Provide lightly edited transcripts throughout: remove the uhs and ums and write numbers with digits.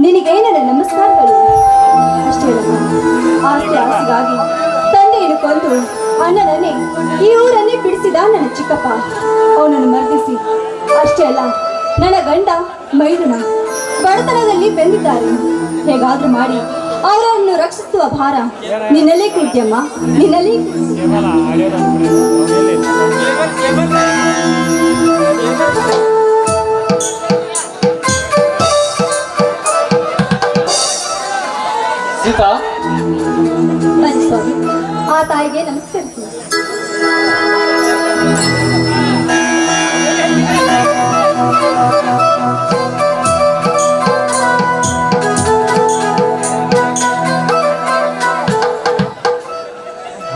ನಿನಗೆ ನನ್ನ ನಮಸ್ಕಾರಗಳು. ಅಷ್ಟೇ ಅಲ್ಲ, ಆಸ್ತಿ ಆಸೆಗಾಗಿ ತಂದೆಯನ್ನು ಕೊಂದು ಅಣ್ಣನನ್ನೇ ಈ ಊರನ್ನೇ ಬಿಡಿಸಿದ ನನ್ನ ಚಿಕ್ಕಪ್ಪ ಅವನನ್ನು ಮರ್ದಿಸಿ. ಅಷ್ಟೇ ಅಲ್ಲ, ನನ್ನ ಗಂಡ ಮೈದುನ ಬಡತನದಲ್ಲಿ ಬೆಂದಿದ್ದಾರೆ. ಹೇಗಾದ್ರೂ ಮಾಡಿ ಅವರನ್ನು ರಕ್ಷಿಸುವ ಭಾರ ನಿನ್ನಲ್ಲೇ ಕುಳಿತಮ್ಮ, ನಿನ್ನಲ್ಲೇ. ಸೀತಾ, ಬನ್ನಿ ಸ್ವಾಮಿ, ಆ ತಾಯಿಗೆ ನಮಸ್ಕರಿಸಿ.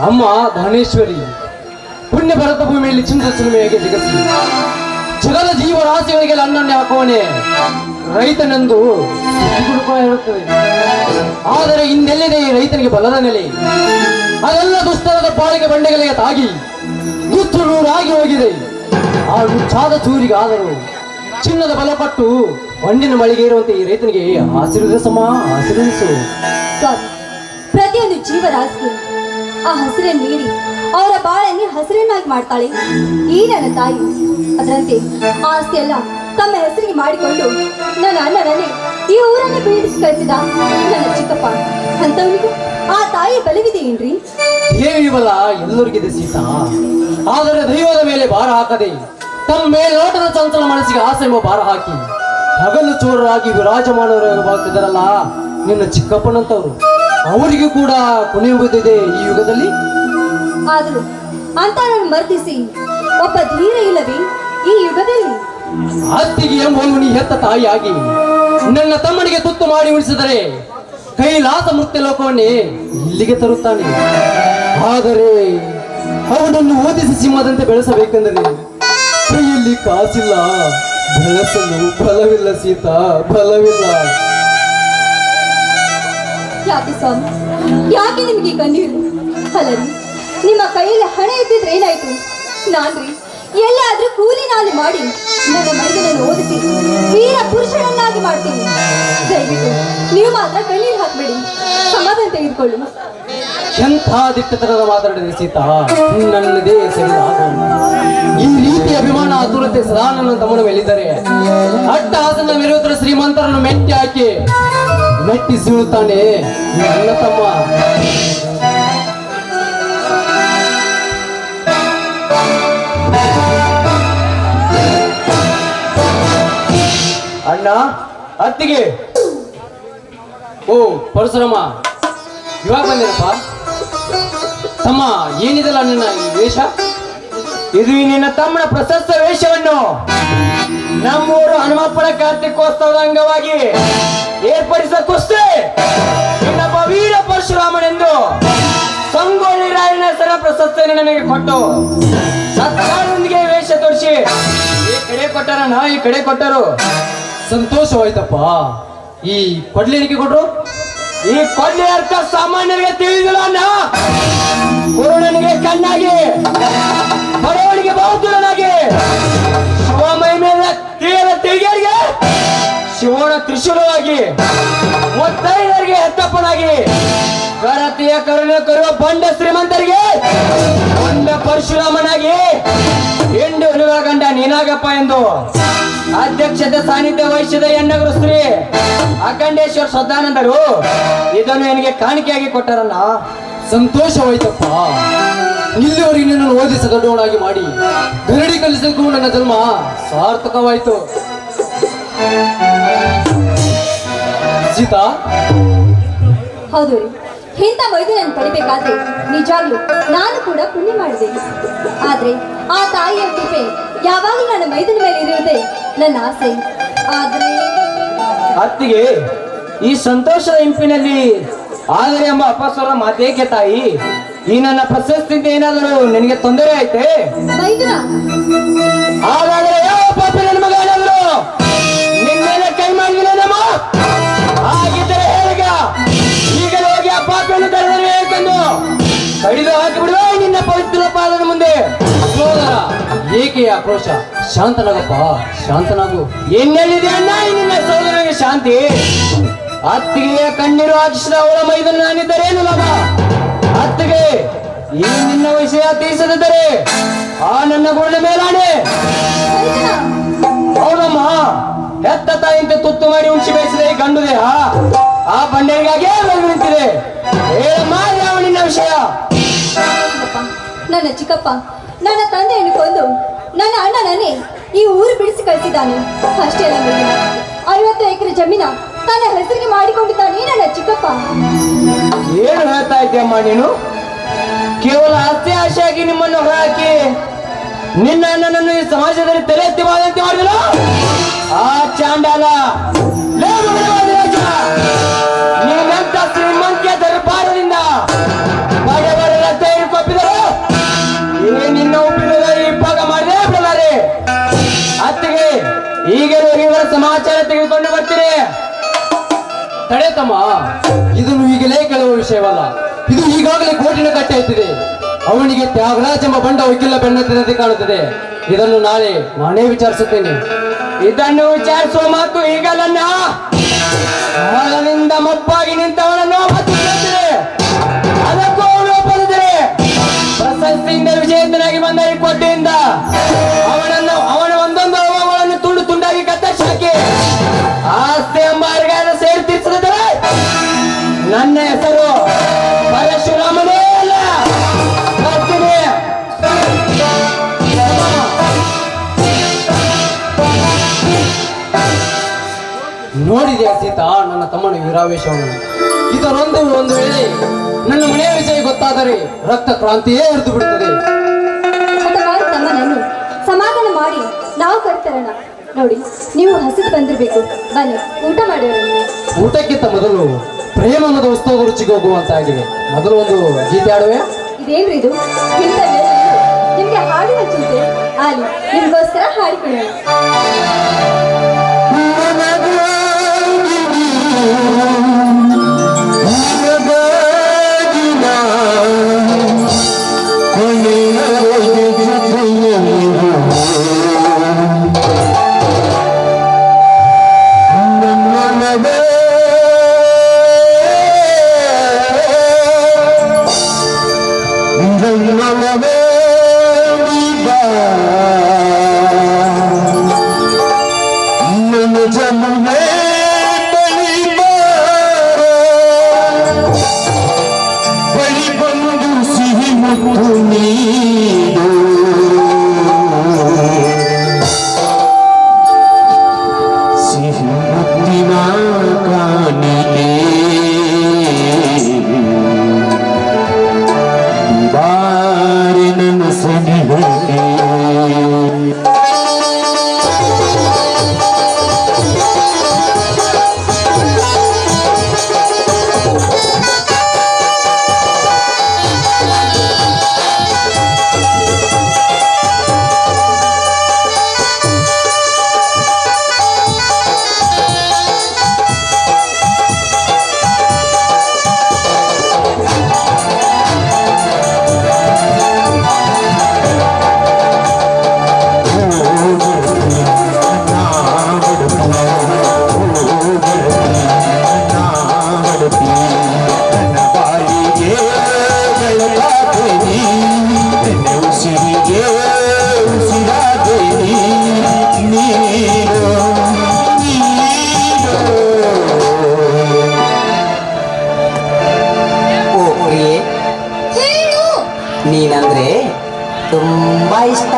ಅಮ್ಮ ಧನೇಶ್ವರಿ, ಪುಣ್ಯ ಭರತ ಭೂಮಿಯಲ್ಲಿ ಚಿಂತ ಚಿಲುಮೆಯಾಗಿ ಜಗತ್ತಿ ಜಗದ ಜೀವರಾಶಿಗಳಿಗೆಲ್ಲ ಅನ್ನನ್ನೇ ಹಾಕುವನೇ ರೈತನೆಂದು ಹೇಳುತ್ತದೆ. ಆದರೆ ಇನ್ನೆಲ್ಲಿದೆ ಈ ರೈತನಿಗೆ ಬಲದ ನೆಲೆ? ಅದೆಲ್ಲ ದುಷ್ಟರದ ಪಾಳಿಗೆ ಬಂಡೆಗಳಿಗೆ ತಾಗಿ ಗುತ್ತು ನೂರಾಗಿ ಹೋಗಿದೆ. ಆ ಗುಚ್ಚಾದ ಚೂರಿಗಾದರೂ ಚಿನ್ನದ ಬಲ ಪಟ್ಟು ಮಣ್ಣಿನ ಮಳಿಗೆ ಇರುವಂತೆ ಈ ರೈತನಿಗೆ ಆಶೀರ್ವದಿಸಮ್ಮ, ಆಶೀರ್ವದಿಸು. ಸ್ವಾಮಿ, ಪ್ರತಿಯೊಂದು ಜೀವರಾಶಿಗೆ ಆ ಹಸಿರನ್ನು ನೀಡಿ ಅವರ ಬಾಳನ್ನು ಹಸಿರನ್ನಾಗಿ ಮಾಡ್ತಾಳೆ ಈ ನನ್ನ ತಾಯಿ. ಅದರಂತೆ ಆ ಆಸ್ತಿ ಎಲ್ಲ ತಮ್ಮ ಹೆಸರಿಗೆ ಮಾಡಿಕೊಂಡು ನನ್ನ ಅಣ್ಣನನ್ನೇ ಈ ಊರನ್ನು ಬೀಳಿಸಿ ಕಳಿಸಿದ ನನ್ನ ಚಿಕ್ಕಪ್ಪ ಅಂತವನಿಗೂ ಆ ತಾಯಿ ಬಲವಿದೆ ಏನ್ರಿ? ದೇವಿ ಬಲ ಎಲ್ಲರಿಗಿದೆ ಸೀತಾ. ಆದರೆ ದೈವದ ಮೇಲೆ ಭಾರ ಹಾಕದೆ ತಮ್ಮ ಮೇಲೋಟದ ಚಂಚಲ ಮನಸ್ಸಿಗೆ ಆಸೆ ಎಂಬ ಭಾರ ಹಾಕಿ ಹಗಲು ಚೋರರಾಗಿ ವಿರಾಜಮಾನವರಾಗಿದ್ದಾರಲ್ಲ ನಿನ್ನ ಚಿಕ್ಕಪ್ಪನಂತವ್ರು, ಅವರಿಗೂ ಕೂಡ ಕೊನೆ ಬಂದಿದೆ ಈ ಯುಗದಲ್ಲಿ. ಆದರೂ ಅಂತ ನಾನು ಮರ್ದಿಸಿ ಒಬ್ಬ ಧೀರ ಇಲ್ಲವೇ ಈ ಯುಗದಲ್ಲಿ? ಅತ್ತಿಗೆ ಎಂಬುವನು ನೀ ಹೆತ್ತ ತಾಯಿಯಾಗಿ ನನ್ನ ತಮ್ಮನಿಗೆ ತುತ್ತು ಮಾಡಿ ಉಳಿಸಿದರೆ ಕೈಲಾಸ ಮೃತ್ಯ ಲೋಕವನ್ನೇ ಇಲ್ಲಿಗೆ ತರುತ್ತಾನೆ. ಆದರೆ ಅವನನ್ನು ಓದಿಸಿ ಸಿಂಹದಂತೆ ಬೆಳೆಸಬೇಕೆಂದರೆ ಕೈಯಲ್ಲಿ ಕಾಸಿಲ್ಲ, ಬೆಳೆಸಲು ಫಲವಿಲ್ಲ ಸೀತಾ, ಫಲವಿಲ್ಲ. ಯಾಕೆ ಸ್ವಾಮಿ, ಯಾಕೆ ನಿಮ್ಗೆ ಕಣ್ಣೀರು? ಅಲ್ಲರಿ, ನಿಮ್ಮ ಕೈಯಲ್ಲಿ ಹಣ ಇದ್ದಿದ್ರೆ ಏನಾಯ್ತು? ನಾನ್ರಿ ಎಲ್ಲಾದ್ರೂ ಕೂಲಿ ನಾಲಿ ಮಾಡಿ ನನ್ನ ಮೈದನನ್ನು ಓದಿಸಿ ವೀರ ಪುರುಷನನ್ನಾಗಿ ಮಾಡ್ತೀನಿ. ದಯವಿಟ್ಟು ನೀವು ಮಾತ್ರ ಕಣ್ಣೀರು ಹಾಕ್ಬೇಡಿ, ಸಮಾಧಾನ ತೆಗೆದುಕೊಳ್ಳಿ. ಎಂಥ ದಿಟ್ಟತನದ ಮಾತಾಡಿದೆ ಸೀತಾ, ನನ್ನದೇ ಸರಿ. ಈ ರೀತಿ ಅಭಿಮಾನ ಆತುರತೆ ಸದಾ ನನ್ನ ತಮ್ಮನ ಮೇಲಿದ್ದರೆ ಅಟ್ಟಹಾಸನ ಮೆರೆಯುತ್ತರ ಶ್ರೀಮಂತರನ್ನು ಮೆಟ್ಟಿ ಹಾಕಿ ಮೆಟ್ಟಿ ಸಿಗುತ್ತಾನೆ ನನ್ನ ತಮ್ಮ. ಅಣ್ಣ, ಅತ್ತಿಗೆ, ಓ ಪರಶುರಾಮ, ಇವಾಗ ಬಂದಿರಪ್ಪ. ತಮ್ಮ, ಏನಿದಲ್ಲ ನನ್ನ ಈ ವೇಷ? ಇದು ನಿನ್ನ ತಮ್ಮನ ಪ್ರಶಸ್ತ ವೇಷವನ್ನು ನಮ್ಮೂರು ಹನುಮಪ್ಪನ ಕಾರ್ತಿಕೋತ್ಸವದ ಅಂಗವಾಗಿ ಏರ್ಪಡಿಸಿದ ಕುಸ್ತಿ ಇನ್ನೊಬ್ಬ ವೀರ ಪರಶುರಾಮನೆಂದು ಸಂಗೊಳ್ಳಿ ರಾಯನ ಹೆಸರ ಪ್ರಶಸ್ತಿಯನ್ನು ನನಗೆ ಕೊಟ್ಟು ಸತ್ಕಾರದೊಂದಿಗೆ ವೇಷ ತೋರಿಸಿ ಈ ಕಡೆ ಕೊಟ್ಟರಣ್ಣ, ಈ ಕಡೆ ಕೊಟ್ಟರು. ಸಂತೋಷವಾಯ್ತಪ್ಪ. ಈ ಕೊಡ್ಲಿಕ್ಕೆ ಕೊಟ್ರು? ಈ ಕೊಡ್ಲಿ ಅರ್ಥ ಸಾಮಾನ್ಯರಿಗೆ ತಿಳಿದಿಲ್ಲ ಅಣ್ಣ. ಕುರುಡನಿಗೆ ಕಣ್ಣಾಗಿ, ಬಡವನಿಗೆ ಬಹುದೂರನಾಗಿ, ಶಿವಮೈ ಮೇಲೆ ತಿಳಿಯದ ತಿಳಿಗೆಯರಿಗೆ ಶಿವನ ತ್ರಿಶೂಲವಾಗಿ, ಮುತ್ತೈದರಿಗೆ ಹೆತ್ತಪ್ಪನಾಗಿ, ಕರತೆಯ ಕರುಣೆ ಕರುವ ಬಂಡ ಶ್ರೀಮಂತರಿಗೆ ಬಂಡ ಪರಶುರಾಮನಾಗಿ ಹೆಂಡು ಹುಡುಗ ಗಂಡ ನೀನಾಗಪ್ಪ ಎಂದು ಅಧ್ಯಕ್ಷತೆ ಸಾನ್ನಿಧ್ಯ ವಹಿಸಿದ ಎನ್ನಗರು ಶ್ರೀ ಅಖಂಡೇಶ್ವರ ಸದಾನಂದರು ಇದನ್ನು ನನಗೆ ಕಾಣಿಕೆಯಾಗಿ ಕೊಟ್ಟರಲ್ಲ. ಸಂತೋಷವಾಯ್ತಪ್ಪ. ಇಲ್ಲಿವರೆಗೆ ನಿನ್ನನ್ನು ಓದಿಸಿ ದೊಡ್ಡವನಾಗಿ ಮಾಡಿ ಗರಡಿ ಕಲಿಸಕ್ಕೂ ನನ್ನ ಜನ್ಮ ಸಾರ್ಥಕವಾಯಿತು. ಸೀತಾ, ಹೌದು ರೀ, ಇಂಥ ವೈದ್ಯನನ್ನು ಪಡಿಬೇಕಾದ್ರೆ ನಿಜಾಗ್ಲೂ ನಾನು ಕೂಡ ಪುಣ್ಯ ಮಾಡಿದೆ. ಆದ್ರೆ ಆ ತಾಯಿಯ ಕೃಪೆ ಯಾವಾಗಲೂ ನನ್ನ ಮೈದನ ಮೇಲೆ ಇರುವುದೇ ನನ್ನ ಆಸೆ. ಆದ್ರೆ ಅತ್ತಿಗೆ, ಈ ಸಂತೋಷದ ಇಂಪಿನಲ್ಲಿ ಆದರೆ ಎಂಬ ಅಪಸ್ವರ ಮಾತೇಕೆ ತಾಯಿ? ಈ ನನ್ನ ಪ್ರಶಸ್ತಿಯಿಂದ ಏನಾದರೂ ನಿನಗೆ ತೊಂದರೆ ಆಯ್ತೆ? ಮೈದನ, ಹಾಗಾದ್ರೆ ಯಾವ ಪಾಪ ನನ್ನ ಮಗ ಏನಾದ್ರು ನಿನ್ಮೇಲೆ ಕೈ ಮಾಡಿದಮ್ಮ? ಹಾಗಿದ್ದರೆ ಹೇಳಿಗ ಈಗಲೇ ಹೋಗಿ ಆ ಪಾಪವನ್ನು ತಡೆದರೆ ಹೇಳ್ಕೊಂಡು ಕಡಿದು ಹಾಕಿ ಬಿಡುವ ನಿನ್ನ ಪವಿತ್ರ ಪಾದದ ಮುಂದೆ. ಸೋದರ, ಏಕೆ ಏಕೆ ಈ ಆಕ್ರೋಶ? ಶಾಂತನಾಗಪ್ಪ, ಶಾಂತನಾಗು. ಇನ್ನೆಲ್ಲಿದೆ ಅಣ್ಣ ಈ ನಿನ್ನ ಸೋದರನಿಗೆ ಶಾಂತಿ? ಅತ್ತಿಗೆ ಕಣ್ಣೀರು ಹಾಕಿಸಿದ ಅವಳ ಮೈದನ್ನು ನಾನಿದ್ದರೇನು ಲಾಭ? ಅತ್ತಿಗೆ ಈ ನಿನ್ನ ವಿಷಯ ತೀರಿಸದಿದ್ದರೆ ಆ ನನ್ನ ಗುರುಳ ಮೇಲಾಣೆ. ಹೌದಮ್ಮ, ಹೆತ್ತ ತಾಯಿಯಂತೆ ತುತ್ತು ಮಾಡಿ ಉಂಚಿ ಬೇಯಿಸಿದ ಈ ಗಂಡು ದೇಹ ಆ ಬಂಡೆರಿಗಾಗೇ ಬೆಳೆದು ನಿಂತಿದೆ. ಹೇಳಮ್ಮ, ಯಾವ ನಿನ್ನ ವಿಷಯ? ನನ್ನ ಚಿಕ್ಕಪ್ಪ ನನ್ನ ತಂದೆಯನ್ನು ಕೊಂದು ನನ್ನ ಅಣ್ಣನನ್ನೇ ಈ ಊರು ಬಿಡಿಸಿ ಕಳಿಸಿದ್ದಾನೆ. ಅಷ್ಟೇ ಅಲ್ಲ, 50 ಎಕರೆ ಜಮೀನ ತನ್ನ ಹೆಸರಿಗೆ ಮಾಡಿಕೊಂಡಿದ್ದಾನೆ ನನ್ನ ಚಿಕ್ಕಪ್ಪ. ಏನು ಹೇಳ್ತಾ ಇದ್ದೀಯಮ್ಮ ನೀನು? ಕೇವಲ ಆಸ್ತಿ ಆಶೆಯಾಗಿ ನಿಮ್ಮನ್ನು ಹೊರಹಾಕಿ ನಿನ್ನ ಅಣ್ಣನನ್ನು ಈ ಸಮಾಜದಲ್ಲಿ ತಲೆ ಎತ್ತಿ ಬಾದಂತೆ ಮಾಡಿದಲ್ಲ ಆ ಚಾಂಡಾಲ. ಲೇ ಮಗನಾದ ರಾಜ, ನೀನೆಂತ ಶ್ರೀಮಂತಿಯ ದರ್ಬಾರದಿಂದ ಬಡವರ ರಕ್ತ ಹಿಡ್ಕೊಪ್ಪಿದರು. ಈ ನಿನ್ನ ಒಪ್ಪಿದ ಈ ಭಾಗ ಮಾಡದೆ ಬಿಡಲಾರೆ. ಅತ್ತಿಗೆ ಈಗಲೂ ಇವರ ಸಮಾಚಾರ ತೆಗೆದುಕೊಂಡು ಬರ್ತೀರಿ. ತಡೆ ತಮ್ಮ, ಇದನ್ನು ಈಗಲೇ ಕೇಳುವ ವಿಷಯವಲ್ಲ. ಇದು ಈಗಾಗಲೇ ಕೋಟಿನ ಕಟ್ಟೆ ಆಯ್ತಿದೆ. ಅವನಿಗೆ ತ್ಯಾಗರಾಜ್ ಎಂಬ ಬಂಡ ವಕೀಲ ಬೆನ್ನತ್ತಿದಂತೆ ಕಾಣುತ್ತದೆ. ಇದನ್ನು ನಾನೇ ವಿಚಾರಿಸುತ್ತೇನೆ. ಇದನ್ನು ವಿಚಾರಿಸುವ ಮಾತು ಈಗಲನ್ನ. ಮರನಿಂದ ಮಪ್ಪಾಗಿ ನಿಂತವನನ್ನು ಹತ್ತಿದೆ. ಅದಕ್ಕೂ ಅವನು ಒಪ್ಪದಿದ್ದರೆ ಪ್ರಶಸ್ತಿಯಿಂದ ವಿಜೇತನಾಗಿ ಬಂದ ಈ ಕೋಟೆಯಿಂದ ಅವನ ಒಂದೊಂದು ಅವಗಳನ್ನು ತುಂಡು ತುಂಡಾಗಿ ಕತ್ತರಿಸಿ ಹಾಕಿ ಆಸ್ತಿ ಎಂಬ ಅರ್ಗಾದ ಸೇರಿ ತೀರಿಸದಿದ್ದರೆ ನನ್ನ ಹೆಸರು ಪರಶುರಾಮನೇ ಅಲ್ಲ. ಬರ್ತೀನಿ. ನೋಡಿದೆಯಾ ಸೀತಾ ನನ್ನ ತಮ್ಮನ ವೀರಾವೇಶವನ್ನು? ಒಂದು ವೇಳೆ ನನ್ನ ಮನೆಯ ವಿಷಯ ಗೊತ್ತಾದರೆ ರಕ್ತ ಕ್ರಾಂತಿಯೇ ಹರಿದು ಬಿಡುತ್ತದೆ. ಹಠಮಾರಿ ತಮ್ಮನನ್ನು ಸಮಾಧಾನ ಮಾಡಿ ನಾವು ಕರ್ತರೋಣ. ನೋಡಿ, ನೀವು ಹಸಿದು ಬಂದಿರಬೇಕು. ಬನ್ನಿ, ಊಟ ಮಾಡೋಣ. ಊಟಕ್ಕಿಂತ ಮೊದಲು ಪ್ರೇಮದ ಉತ್ಸವ ರುಚಿಗೆ ಹೋಗುವಂತಾಗಿದೆ. ಮೊದಲು ಒಂದು ಗೀತೆ ಆಡುವೆ. ಇದೇನ್ರಿ ಇದು? ಇಂಥ ವೇಳೆಯಲ್ಲಿ ನಿಮ್ಗೆ ಹಾಡಿನ ಚಿಂತೆ ಆಲಿ, ನಿಮ್ಗೋಸ್ಕರ ಹಾಡಿಕೊಳ್ಳೋಣ. ನೀನಂದ್ರೆ ತುಂಬಾ ಇಷ್ಟ.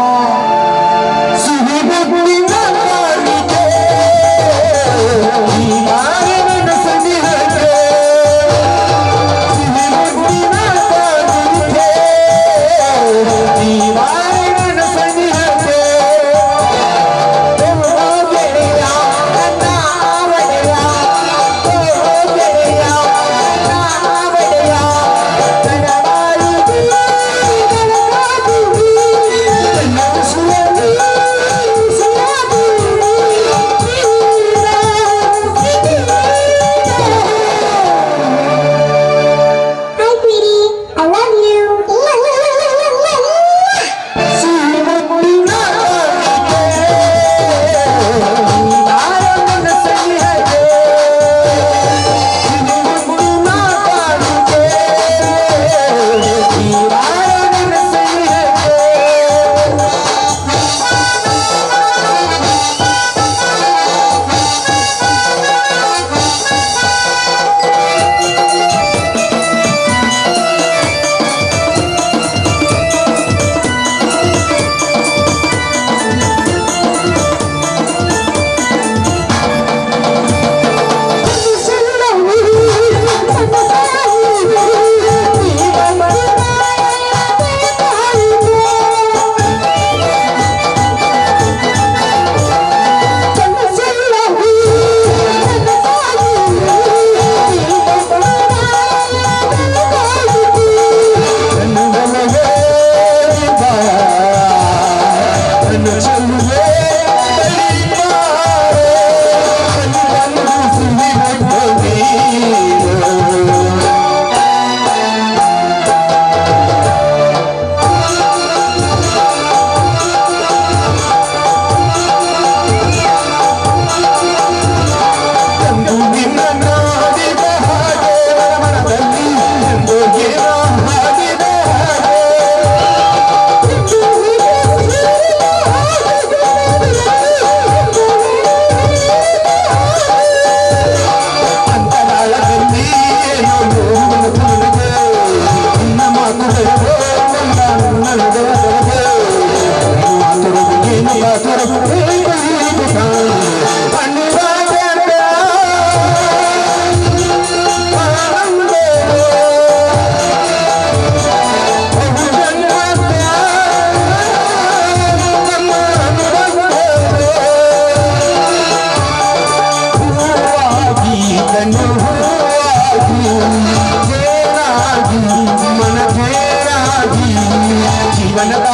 ಜೀವನದ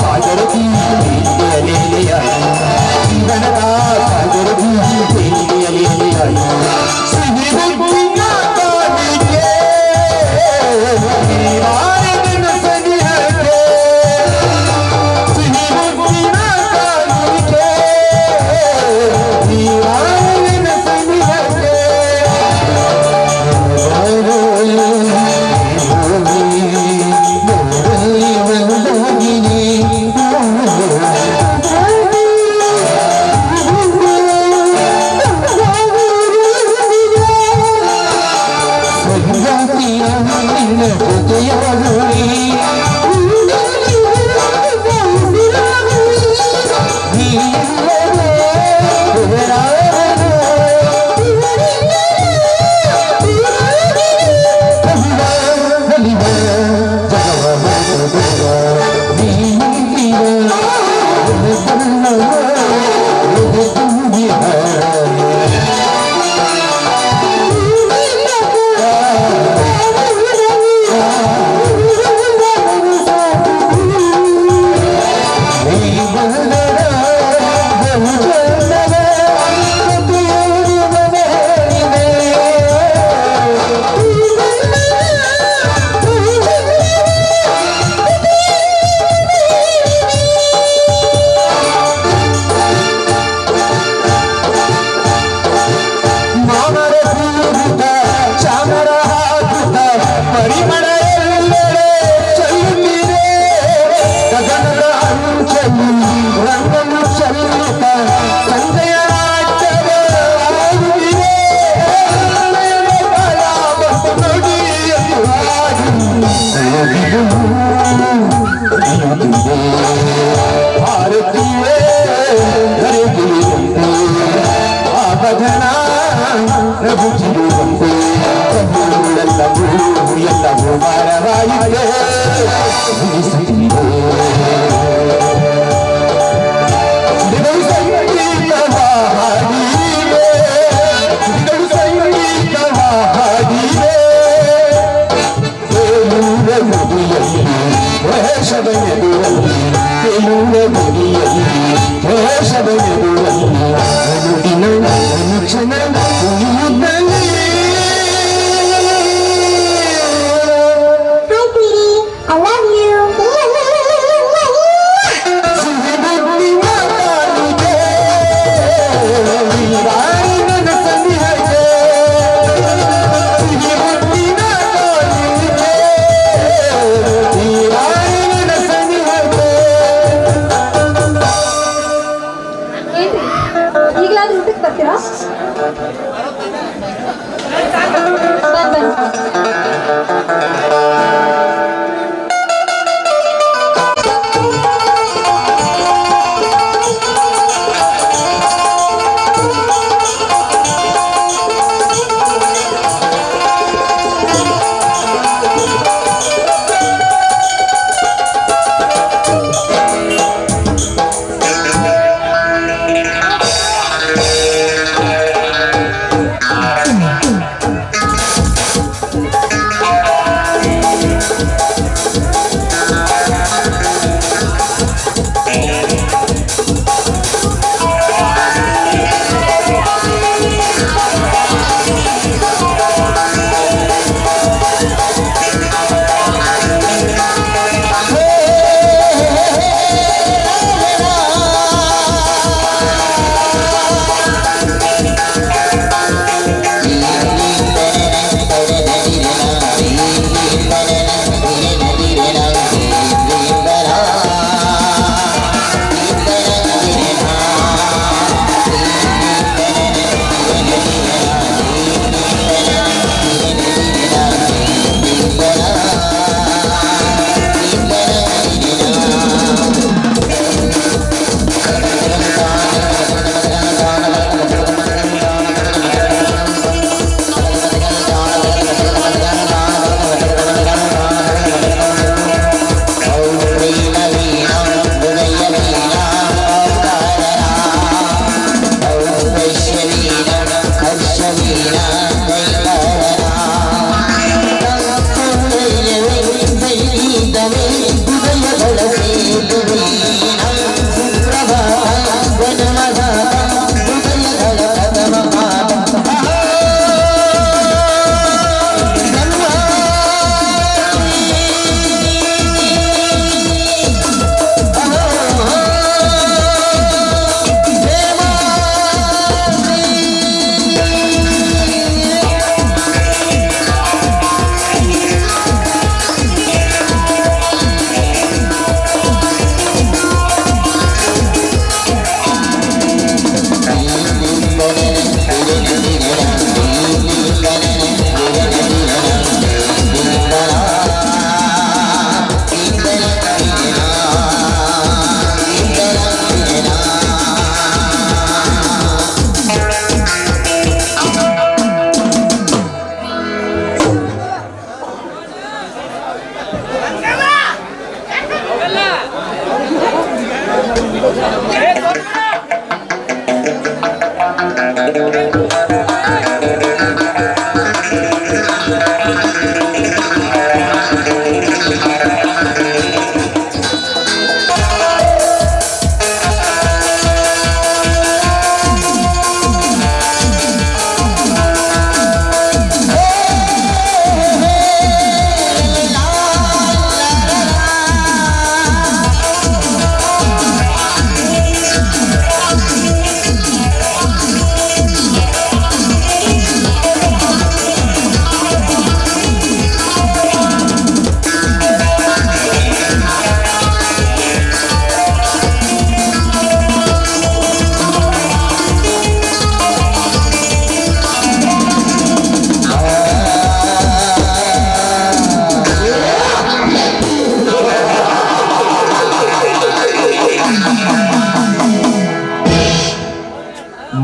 ಸಾಗರದಿ ಜೀವನದ ಸಾಗರದಿ ಸಿಹಿ ಬುದ್ಧಿಯ ಕಾಲಿಗೆ ನೀವಾರಿನ ಸನಿಹಕ್ಕೆ ಸಿಹಿ ಬುದ್ಧಿಯ ಕಾಲಿಗೆ ನೀವಾರಿನ ಸನಿಹಕ್ಕೆ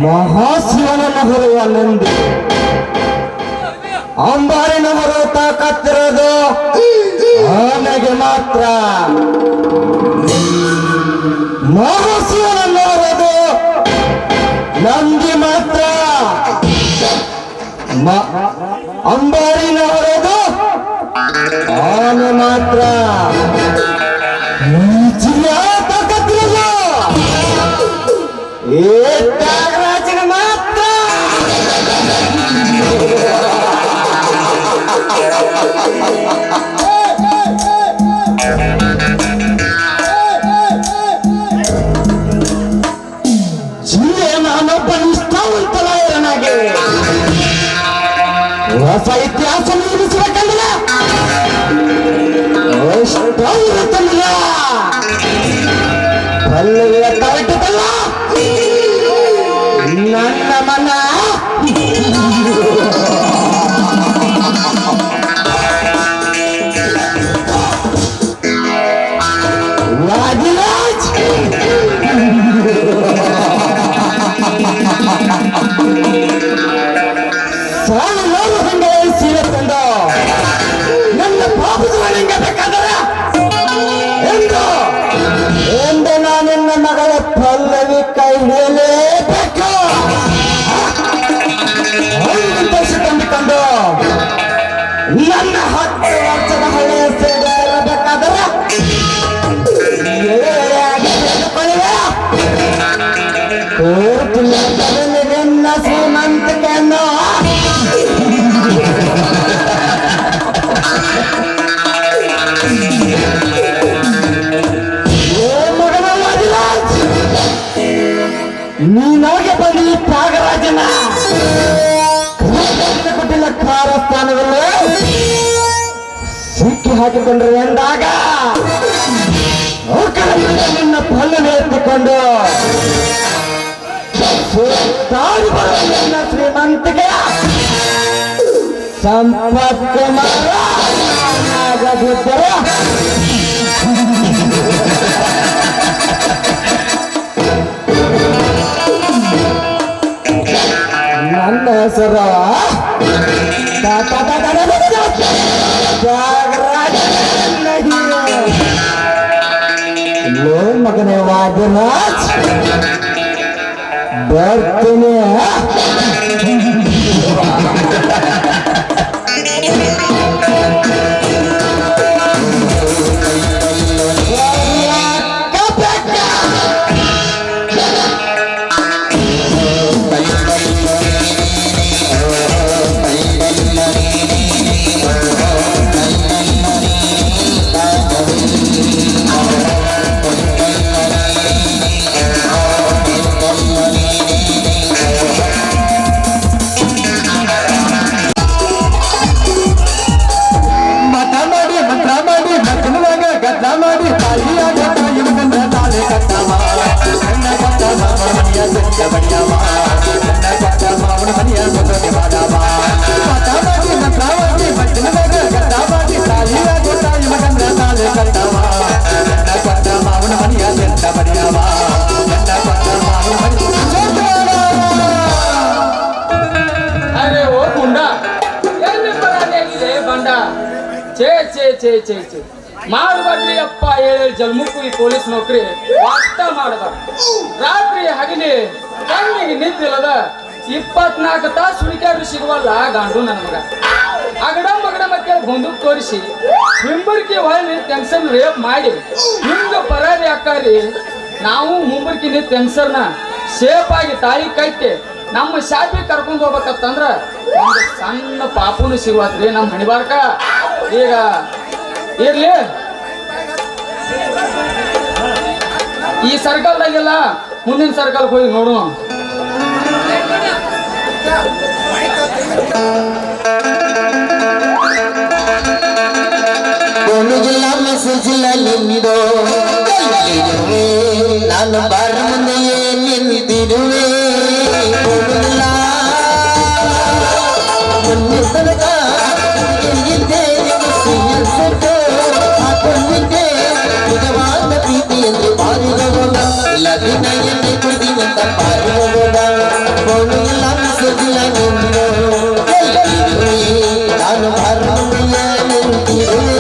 ಮಹಾಶಿವನನ್ನು ಹೊರುವ ನಂದಿ ಅಂಬಾರಿನ ಹೊರ ತಾಕತ್ತಿರೋದು ಆನೆಗೆ ಮಾತ್ರ. ಮಹಾಶಿವನನ್ನು ಹೊರೋದು ನಂದಿ ಮಾತ್ರ. ಅಂಬಾರಿನ ಹೊರೋದು ಆನೆ ಮಾತ್ರ. ತಾಕತ್ತಿರೋದು ತ್ಯಾಗರಾಜನ ಮಾತ್ರ. ಜಿಲ್ಲೆ ನಾನೊಬ್ಬ ನಿಷ್ಠಾವಂತನಾಗಿ ಹೊಸ ಇತಿಹಾಸ ನಿರ್ಮಿಸಬೇಕಂದ್ರ ತಂದ್ರ ಪಲ್ಲವಿಯ ತರಟದಲ್ಲ ನನ್ನ ಮನ. ರಾಜರಾಜ್ ಸಾಲು ಹಂಗೆ ಸೀರೆ ತಂದು ನನ್ನ ಪಾಪದ ಮನೆಗೆ ಬೇಕಾದರೆ ಎಂದು ನಾನೆನ್ನ ಮಗಳ ಪಲ್ಲವಿ ಕೈ ಹಿಡಿಯಲೇಬೇಕು. ತಂದುಕೊಂಡು ನನ್ನ 10 ವರ್ಷದ ಹಳೆಯ ಸೇಡು ತರಬೇಕಾದರೆ ನನ್ನ ಶ್ರೀಮಂತಿಕೆಯನ್ನು ನೀನಾಗೆ ಬಂದು ಈ ತ್ಯಾಗರಾಜನ ಕೊಟ್ಟಿಲ್ಲ ಕಾರಸ್ಥಾನದಲ್ಲಿ ಸಿಕ್ಕಿ ಹಾಕಿಕೊಂಡ್ರೆ ಎಂದಾಗ ನಿನ್ನ ಪಲ್ಲನ್ನು ಎತ್ತುಕೊಂಡು ಸುತ್ತಾಡಿ ಬರುವ ನನ್ನ ಶ್ರೀಮಂತಿಗೆ ಸಂಪತ್ತು ಆಗದಿದ್ದರೆ ನನ್ನ ಹೆಸರು ಲೋ ಮಗನೇ ವಾದಿರಾಜ್ ಬರ್ತೀನಿ. ಮಾಡಬಾರ್ದ್ರಿ ಅಪ್ಪ ಹೇಳಿ ಜಲ್ಮುಕ್ಕು ಈ ಪೊಲೀಸ್ ನೌಕರಿ ವಾಸ್ತ ಮಾಡದ ರಾತ್ರಿ ಹಗಲಿ ಕಣ್ಣಿಗೆ ನಿದ್ದಿಲ್ಲದ 24 ತಾಸು ಹುಡುಕ್ಯಾಡ್ರು ಸಿಗುವಲ್ಲ ಗಾಂಡು ನನ್ನ ಮಗ. ಅಗಡ ಮಗಡ ಮತ್ತೆ ಬಂದೂಕ್ ತೋರಿಸಿ ಹಿಂಬರ್ಕಿ ಹೊಳ್ಳಿ ಟೆನ್ಷನ್ ರೇಪ್ ಮಾಡಿ ಹಿಂಗ ಪರಾರಿ ಅಕ್ಕಾರಿ. ನಾವು ಮುಂಬರ್ಕಿನ ಟೆನ್ಷನ್ನ ಸೇಫ್ ಆಗಿ ತಾಳಿ ಕಟ್ಟಿ ನಮ್ಮ ಶಾಪಿ ಕರ್ಕೊಂಡು ಹೋಗ್ಬೇಕಂತಂದ್ರ ಒಂದು ಸಣ್ಣ ಪಾಪುನು ಸಿಗುವತ್ರಿ ನಮ್ಮ ಹಣಿಬಾರ್ಕ. ಈಗ ಇರ್ಲಿ, ಈ ಸರ್ಕಲ್ದಾಗೆಲ್ಲ ಮುಂದಿನ ಸರ್ಕಲ್ ಹೋಗಿ ನೋಡು. ಜಿಲ್ಲಾ ಮೆಸೇಜಿಲ್ಲ ನಿಂದು ನಾನು ಬಾರ ಮುಂದೆಯೇ ನಿಂತಿರುವೆ. ಮೊನ್ನೆ ತನಕ ಎಲ್ಲಿದ್ದೆ ಹಾಕೊಂಡಿದ್ದೆ ನಿಜವಾದ ಪ್ರೀತಿ ಎಂದು ಪಾರಿರೋದ ಲದಿನ ಎಣ್ಣೆ ಕುಡಿದಿವಂತ ಪಾರಿರೋದ. ಎಲ್ಲ ಮೆಸೇಜಿಲ್ಲ ನಿಂದು ನಾನು ಬಾರ ಮುಂದೆಯೇ ನಿಂತಿರುವೆ.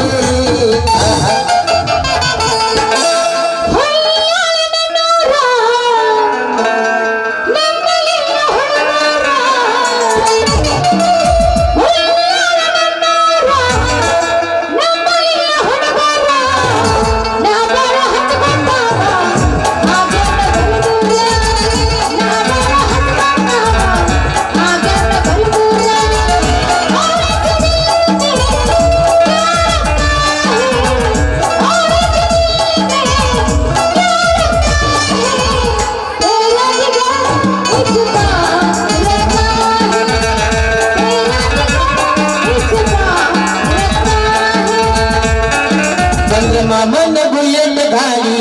ಮಾಮನ ಗುಯ್ಯನ ಗಾಳಿ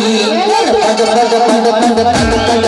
ಪದ ಪದ ಪದ ಪದ ಪದ ಪದ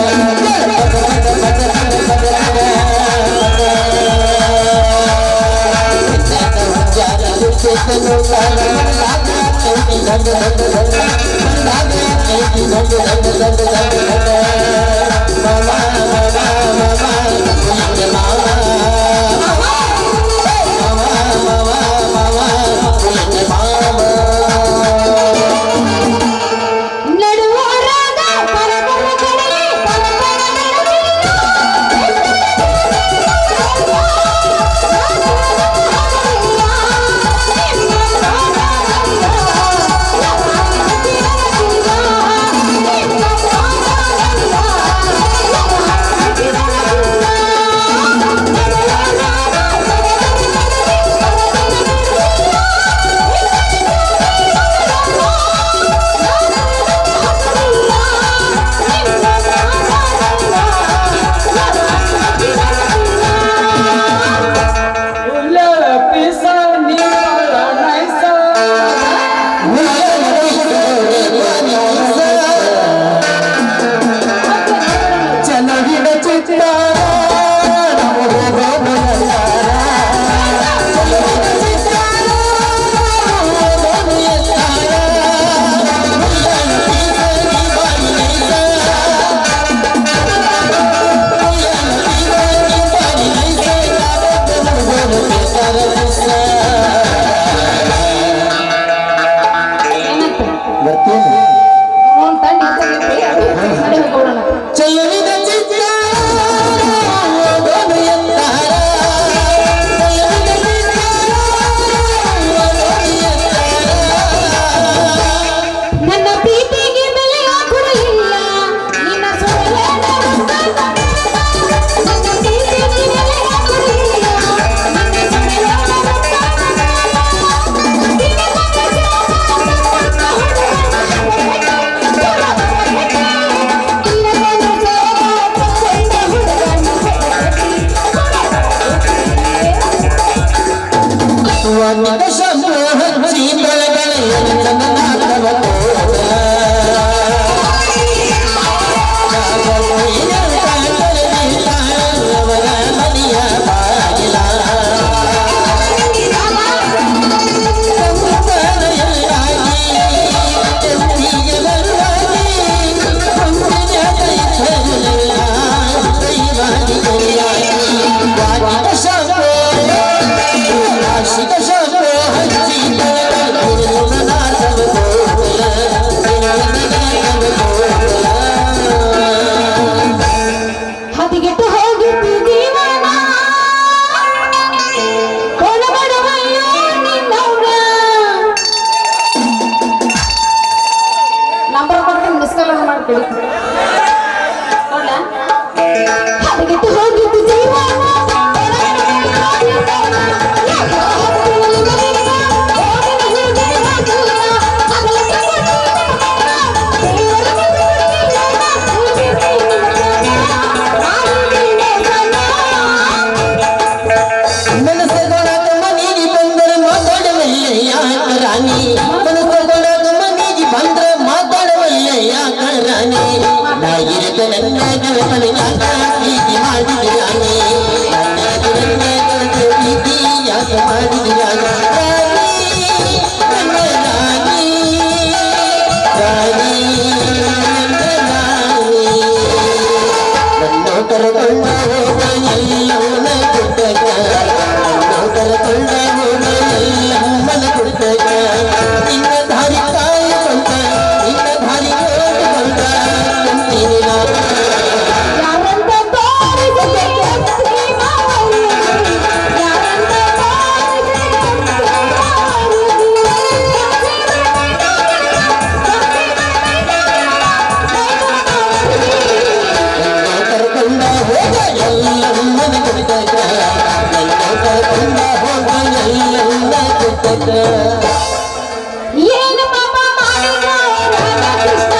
ನಾ ಇರತ ನನ್ನ ಗೆಳತನಿಗಾಗ ಪ್ರೀತಿ ಮಾಡಿದಿರಾನೆ ನನ್ನ ಗೆಳತನ ಪ್ರೀತಿ ಯಾಕೆ ಮಾಡಿದಿರಾಗ ನನ್ನ ಕರಕೊಂಡ ಹೋಗ ಎಲ್ಲವನ್ನ ಕೊಟ್ಟಗ ನನ್ನ ಕರಕೊಂಡ ಹೋಗ ಎಲ್ಲವನ್ನ ಕೊಟ್ಟಗ ನಿನ್ನ ದಾರಿ ಕಾಯಕೊಂಡ ನಿನ್ನ ದಾರಿ ಓಡಿಕೊಂಡ ಕಂತೀನಿ ನಾನು ಯಾರಂತ ತೋರಿಸಿದೆ ಕೆಂಪಿ ಮಾವಲಿ, ಯಾರಂತ ತೋರಿಸಿದೆ ಕೆಂಪಿ ಮಾವಲಿ. ಕರಕೊಂಡ ಹೋಗ ಎಲ್ಲವನ್ನ ಕೊಟ್ಟಗ ನನ್ನ ಕರಕೊಂಡ ಹೋಗ ಎಲ್ಲವನ್ನ ಕೊಟ್ಟಗ ಏನು ಪಾಪ ಮಾಡಿದ ರಾಧಾಕೃಷ್ಣ?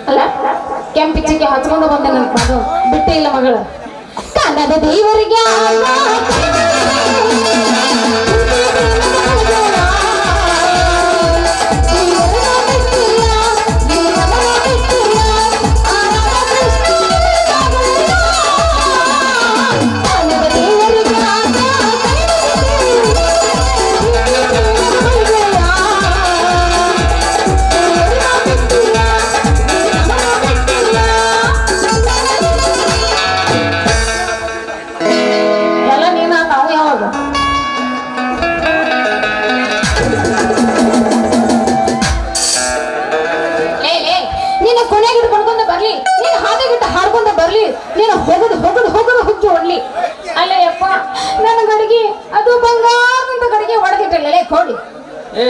ಅಲ್ಲ ಕೆಂಪಿಚ್ಚಿಗೆ ಹಚ್ಕೊಂಡು ಬಂದೆ ನನ್ನ ಮಗಳು ಬಿಟ್ಟೇ ಇಲ್ಲ ಮಗಳು ಕನ್ನಡ ದೇವರಿಗೆ ಎಲ್ಲ ನೀನ ನಾವು ಯಾವಾಗ ನೀನು ಕೊನೆಗೆ ಹಿಡ್ಕೊಂಡ ಬರ್ಲಿ, ನೀನು ಹಾದಿಗಿಟ್ಟ ಹಾಡ್ಕೊಂಡ ಬರ್ಲಿ, ನೀನು ಹೋಗದು ಹುಚ್ಚು ಹೊಡ್ಲಿ. ಅಲ್ಲೇ ಯಪ್ಪ ನನ್ನ ಗಡಿಗೆ ಅದು ಬಂಗಾರದಂತ ಗಡಿಗೆ ಒಡೆದಿಟ್ಟಲ್ಲ ಕೋಡಿ. ಏ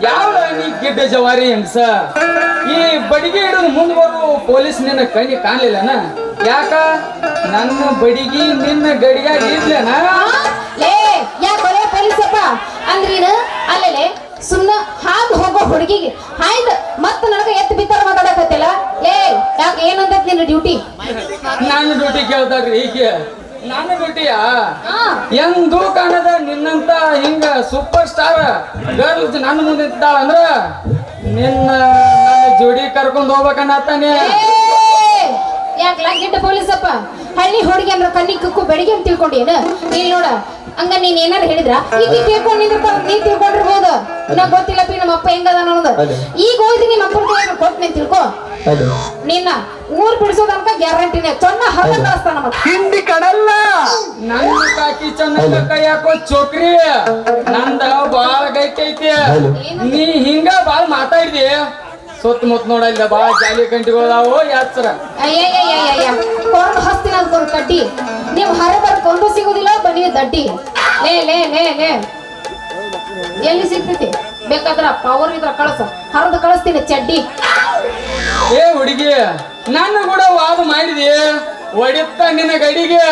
ಯಾವ ನೀ ಗಿಡ್ಡ ಜವಾರಿ ಹೆಂಗ್ಸ ಈ ಬಡಿಗೆ ಹಿಡಿದು ಮುಂದ್ ಬರು ಪೊಲೀಸ್ ನಿನ್ನ ಕಣ್ಣಿ ಕಾಣ್ಲಿಲ್ಲನ? ಯಾಕ ನನ್ನ ಬಡಿಗಿ ನಿನ್ನ ಗಡಿಯಾಗಿ ಇದ್ಲೇನ? ಲೇ ಯಾಕೆ ಪೊಲೀಸಪ್ಪ ಅಂದ್ರೀನು ಅಲ್ಲೇ ಸುಮ್ಮನೆ ಹಾದು ಹೋಗೋ ಹುಡುಗಿಗೆ ಹಾಯ್ದು ಮತ್ತ ನನಗೆ ಎತ್ತು ಬಿತ್ತರ ಮಾತಾಡಕತ್ತಿಲ್ಲ. ಲೇ ಯಾಕೆ ಏನಂತ ನಿನ್ನ ಡ್ಯೂಟಿ? ನನ್ನ ಡ್ಯೂಟಿ ಕೇಳ್ತಾರ್ರಿ ಈಗ ನನ್ನ ಡ್ಯೂಟಿಯಾ ಎಂದು ಕಾಣದ ನಿನ್ನಂತ ಹಿಂಗ ಸೂಪರ್ ಸ್ಟಾರ್ ಗರ್ಲ್ಸ್ ನನ್ನ ಮುಂದೆ ಇದ್ದಾಳ ಅಂದ್ರ ನನ್ನ ಜೋಡಿ ಕರ್ಕೊಂಡ್ ಹೋಗ್ಬೇಕನ್ನತ್ತಾನೆ. ಯಾಕಲ ಗಿಡ್ಡ ಪೊಲೀಸಪ್ಪ ಹಳ್ಳಿ ಹುಡುಗಿ ಅಂದ್ರ ಕಣ್ಣಿ ಕುಕ್ಕು ಬೆಳಿಗ್ಗೆ ಅಂತ ತಿಳ್ಕೊಂಡೇನ? ಇಲ್ಲಿ ನೋಡ ಹಂಗ ನೀನ್ ಏನಾರು ಹೇಳಿದ್ರ ಈಗ ತಿಳ್ಕೊಂಡ್ ನಿಂದಿರ್ತಾರ, ನೀ ತಿಳ್ಕೊಂಡಿರ್ಬೋದು. ನಾ ಗೊತ್ತಿಲ್ಲಪ್ಪಿ ನಮ್ಮ ಅಪ್ಪ ಹೆಂಗದ ಅನ್ನೋದು. ಈಗ ಹೋಯ್ತು ನಿಮ್ಮ ಅಪ್ಪನ ಕೈಯಾಗ ಕೊಟ್ನೆ ತಿಳ್ಕೊ. ನಿನ್ನ ಊರ್ ಬಿಡಿಸೋದನ್ಕ ಗ್ಯಾರಂಟಿನೇ ಚೊನ್ನ ಹಲ್ಲ ಕಳಿಸ್ತಾನ. ಮತ್ತೆ ಹಿಂದಿ ಕಡಲ್ಲ ನನ್ನ ಕಾಕಿ ಚೆನ್ನ ಕೈ ಹಾಕೋ ಚೋಕ್ರಿ ನಂದ ಬಾಳ ಗೈತೈತಿ. ನೀ ಹಿಂಗ ಬಾಳ ಮಾತಾಡಿದಿ ಸುತ್ತಮುತ್ತ ನೋಡಲ್ಲ ಬಾಳ ಜಾಲಿ ಕಂಟಿಗಳದಾವು ಯಾತ್ಸರ. ಅಯ್ಯಯ್ಯಯ್ಯಯ್ಯ ಕೊಂಡು ಹಸ್ತಿನ ಅದ್ಕೊಂದು ಕಡ್ಡಿ ನೀವು ಹರ ಬರ್ಕೊಂಡು ಸಿಗುದಿಲ್ಲ ಬನ್ನಿ ದಡ್ಡಿ. ಲೇ ಲೇ ಲೇ ಲೇ ಎಲ್ಲಿ ಸಿಗ್ತೈತಿ? ಬೇಕಾದ್ರ ಪವರ್ ಇದ್ರ ಕಳಸ ಹರಿದು ಕಳಿಸ್ತೀನಿ ಚಡ್ಡಿ. ಏ ಹುಡುಗಿ ನನ್ನ ಕೂಡ ವಾದ ಮಾಡಿದಿ ಒಡಿತ್ತ ನಿನ್ನ ಗಡಿಗೆ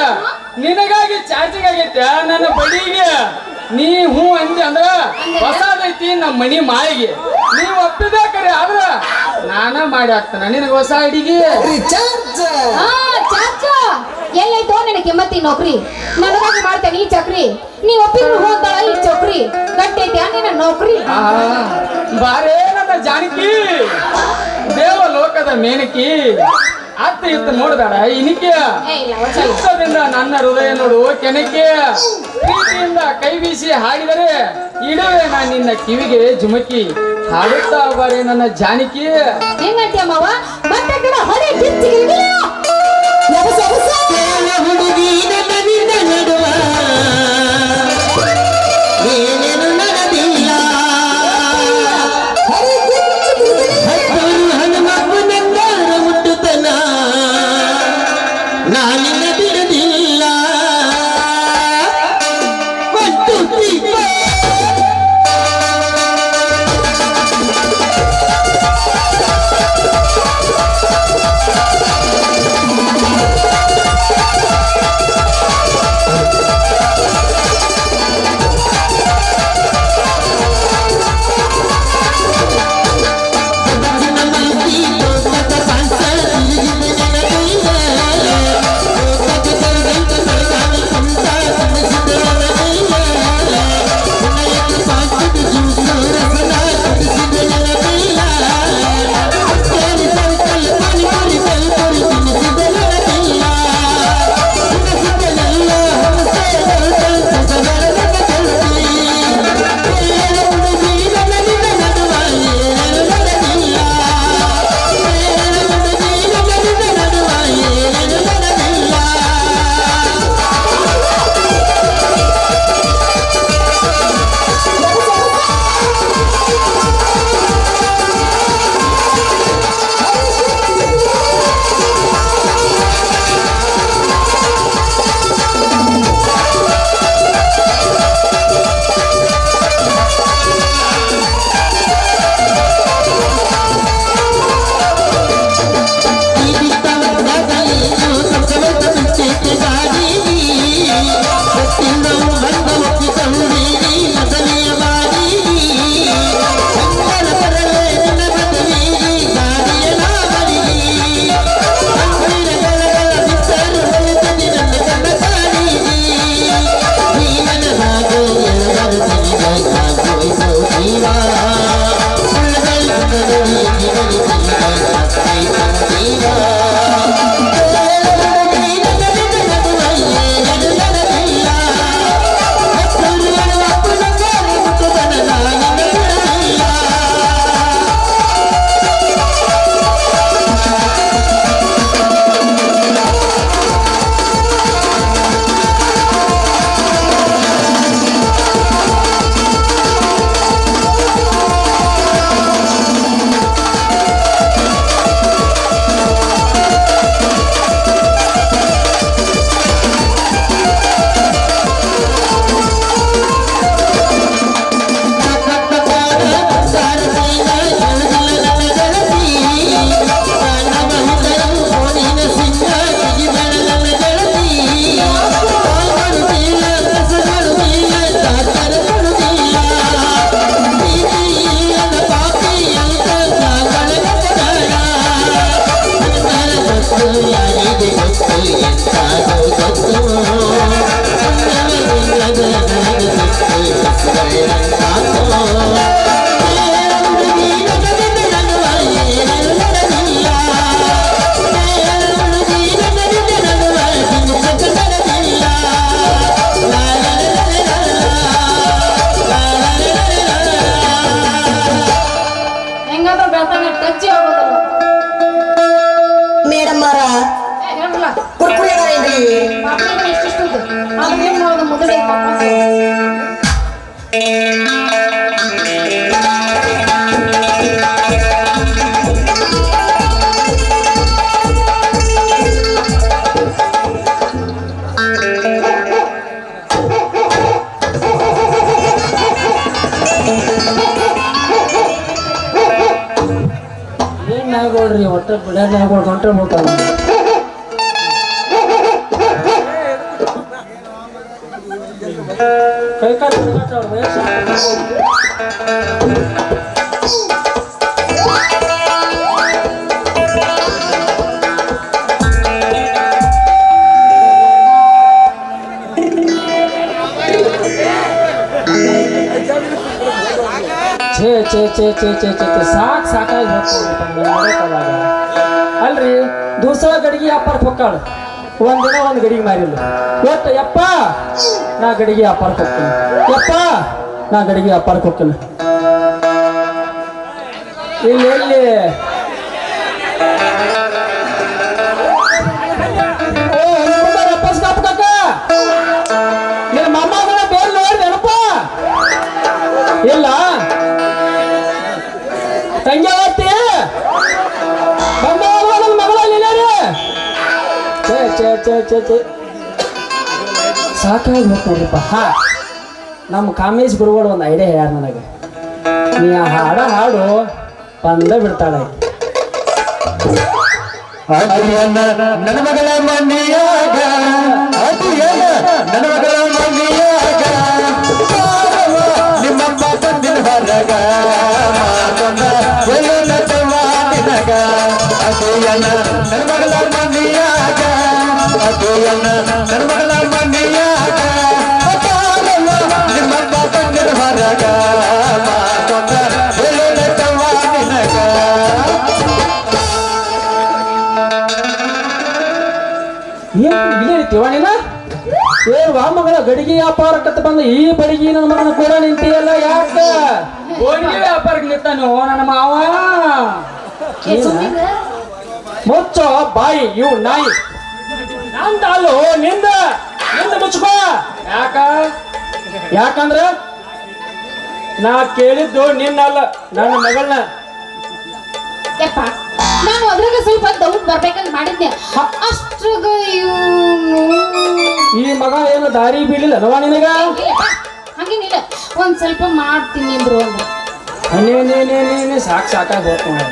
ನಿನಗಾಗಿ ಚಾರ್ಜಿಂಗ್ ಆಗೈತೆ ನನ್ನ ಬಡಿಗೆ. ನೀ ಹೂ ಅಂದಿ ಅಂದ್ರ ಹೊಸದೈತಿ ನಮ್ಮ ಮನಿ ಮಾಳಿಗೆ. ನೀವ್ ಒಪ್ಪಿದಾಕರೆ ಆದ್ರ ನಾನ ಮಾಡಿ ಹಾಕ್ತಾನ ನಿನಗ ಹೊಸ ಅಡಿಗೆ. ಚಾಚಾ ಎಲ್ಲೈತೋ ನಿನ್ನ ಕಿಮ್ಮತ್ತಿ ನೌಕರಿ ನನಗಾಗಿ ಮಾಡ್ತೇನೆ ಈ ಚಕ್ರಿ. ನೀ ಒಪ್ಪಿದ್ರು ಹೋಗ್ತಾಳ ಈ ಚೌಕ್ರಿ ಗಟ್ಟೈತಿ ನಿನ್ನ ನೌಕರಿ. ಬಾರೇ ನನ್ನ ಜಾನಕಿ ದೇವ ಲೋಕದ ಮೇನಕಿ ಅತ್ತ ಇತ್ತ ನೋಡ್ಬೇಡ ಇನಿಕೆ ಚಿತ್ತದಿಂದ ನನ್ನ ಹೃದಯ ನೋಡು ಕೆನಕೆ. ಪ್ರೀತಿಯಿಂದ ಕೈ ಬೀಸಿ ಹಾಡಿದರೆ ಇಡುವೆ ನಾ ನಿನ್ನ ಕಿವಿಗೆ ಜುಮಕಿ ಹಾಡುತ್ತಾ ಬಾರೆ ನನ್ನ ಜಾನಕಿ. ಹೆಂಗಂತೀಯ ಮಾವ ಮತ್ತೆ ಕಡೆ ಹೊಡೆ ಕಿಚ್ಚಿಗೆ ಹುಡುಗಿನ ಮನಿನ ನಡುವ ಏನೇನು ನಡೆದಿಲ್ಲ ಅಜ್ಜಿ ಆಗೋದಲ್ಲ ಮೇಡಮ್ ಅವರ ಹೇಳಲ್ಲ ಕುರ್ಕುರಿ ಅದಾವೇನ್ರಿ ಪಾಪಗಳು ಇಷ್ಟಿಷ್ಟು ಅದನ್ನ ಏನ್ ಮಾಡೋದು ಮೊದಲೇ ಏನ್ ನಾಗೋಳ್ರಿ ಒಟ್ಟ ಬಿಡೋದ್ ನಾಗೋಳ್ ಹೊಂಟ್ರೆ ಬಿಡ್ತಾವ ಕೈ ಕಾಲು ಹಿಡ್ಕೊಂಡ್ ಅವ್ರ್ ವಯಸ್ಸು ಛೇ ಸಾಕಾಗಿ ಹೋಗ್ತಾಗ ಅಲ್ರಿ ದೂಸರ ಗಡಿಗೆ ವ್ಯಾಪಾರಕ್ಕೆ ಹೊಕ್ಕಾಳ ಒಂದಿನ ಒಂದು ಗಡಿಗೆ ಮಾರಿಲ್ಲ ಒಟ್ಟು ಯಪ್ಪ ನಾ ಗಡಿಗೆ ವ್ಯಾಪಾರಕ್ಕೆ ಹೋಗ್ತೀನಿ ಯಪ್ಪ ನಾ ಗಡಿಗೆ ವ್ಯಾಪಾರಕ್ಕೆ ಹೋಗ್ತೀನಿ ಇಲ್ಲಿ ನಿನ್ನ ಮೊಮ್ಮಗನ ಬೇಲ್ ನೋಡಿದೆನಪ್ಪ ಇಲ್ಲ ತಂಗ್ಯಾವತ್ತಿ ಬಂದವ ನನ್ನ ಮಗಳಲ್ಲಿ ಛೇ ಸಾಕಾಗಿ ಹೋಗ್ಬಿಡ್ರಿಪ್ಪ ಹಾ ನಮ್ಮ ಕಾಮೇಶ್ ಗುರುಗಳು ಒಂದು ಐಡಿಯಾ ಹೇಳ್ಯಾರ ನನಗೆ ನೀ ಆ ಹಾಡು ಬಂದ ಬಿಡ್ತಾಳೆ ನನ್ನ ಮಗಳ ಮನೆಯಾಗ ನನ್ನ ಮಗಳ ಮನೆಯಾಗ ನಿಮ್ಮಮ್ಮ ತಂದಿನ ಹೊರಗ ನನ್ನ ಮಗಳ ಮನೆಯಾಗ ನನ್ನ ಮಗಳ ಮನೆಯಾಗ ನಿಮ್ಮಮ್ಮ ತಂದಿನ ಹೊರಗ ತಿವಣಿನ ಏ ಮಗಳ ಗಡಿಗೆ ವ್ಯಾಪಾರಕ್ಕೆ ಬಂದ ಈ ಬಡಿಗೆ ನನ್ನ ಮಗನ ಕೂಡ ನಿಂತಿಯಲ್ಲ ಯಾಕ ಹೋಗಿ ವ್ಯಾಪಾರಕ್ಕೆ ನಿಂತಾನು ನನ್ನ ಮಾವ ಮುಚ್ಚೋ ಬಾಯಿ ಇವು ನಾಯಿ ನಂದ ಅಲ್ಲೋ ನಿಂದ ಮುಚ್ಕೋ ಯಾಕ ಯಾಕಂದ್ರ ನಾ ಕೇಳಿದ್ದು ನಿನ್ನಲ್ಲ ನನ್ನ ಮಗಳನ್ನ ಯಪ್ಪ ನಾನು ಅದ್ರಾಗ ಸ್ವಲ್ಪ ದೌಡ್ ಬರ್ಬೇಕಂತ ಮಾಡಿದ್ದೆ ಅಷ್ಟ್ರಾಗ ಈ ಮಗ ಏನು ದಾರಿ ಬೀಳಿಲ್ಲ ನವ ನಿನಗ ಹಂಗೇನಿಲ್ಲ ಒಂದ್ ಸ್ವಲ್ಪ ಮಾಡ್ತೀನಿ ಅಂದ್ರು ಸಾಕಾಗಿ ಹೋಗ್ತಾನೆ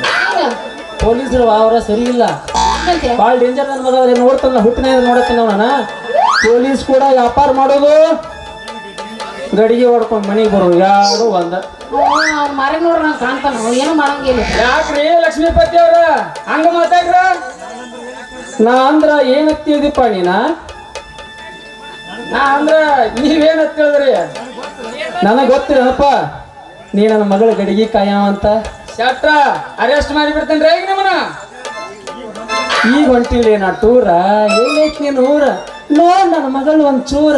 ಪೊಲೀಸರು ಅವರ ಸರಿ ಇಲ್ಲ ಭಾಳ ಡೇಂಜರ್ ನನ್ನ ಮಗ ನೋಡ್ತಾನ ಹುಟ್ಟಿನ ನೋಡತ್ತೀನಿ ನಾನು ಪೊಲೀಸ್ ಕೂಡ ವ್ಯಾಪಾರ ಮಾಡೋದು ಗಡಿಗೆ ಹೊಡ್ಕೊಂಡು ಮನೆಗೆ ಬರೋದು ಯಾರು ಒಂದ ಮರ ನೋಡ್ರ ನಂಗೆ ಕಾಣ್ತಾನ ಏನು ಮಾಡಂಗಿಲ್ಲ ಯಾಕ್ರಿ ಲಕ್ಷ್ಮೀಪತಿ ಅವ್ರ ಹಂಗ ಮಾತಾಡ್ರ ನಾ ಅಂದ್ರ ಏನತ್ತಿದೀಪ ನೀನ ನಾ ಅಂದ್ರ ನೀವೇನ ತಿಳಿದ್ರಿ ನನಗೆ ಗೊತ್ತಿರಪ್ಪ ನೀ ನನ್ನ ಮಗಳ ಗಡಿಗೆ ಕಾಯವಂತ ಶೆಟ್ರ ಅರೆಸ್ಟ್ ಮಾಡಿ ಬಿಡ್ತೇನ್ರಿ ಈಗ ನಿಮ್ಮನ ಈಗ ಹೊಂಟಿಲ್ಲ ನಾ ಟೂರ ಎಲ್ಲೈತಿ ನೀನು ಊರ ನೋಡ್ ನನ್ನ ಮಗಳು ಒಂದ್ ಚೂರ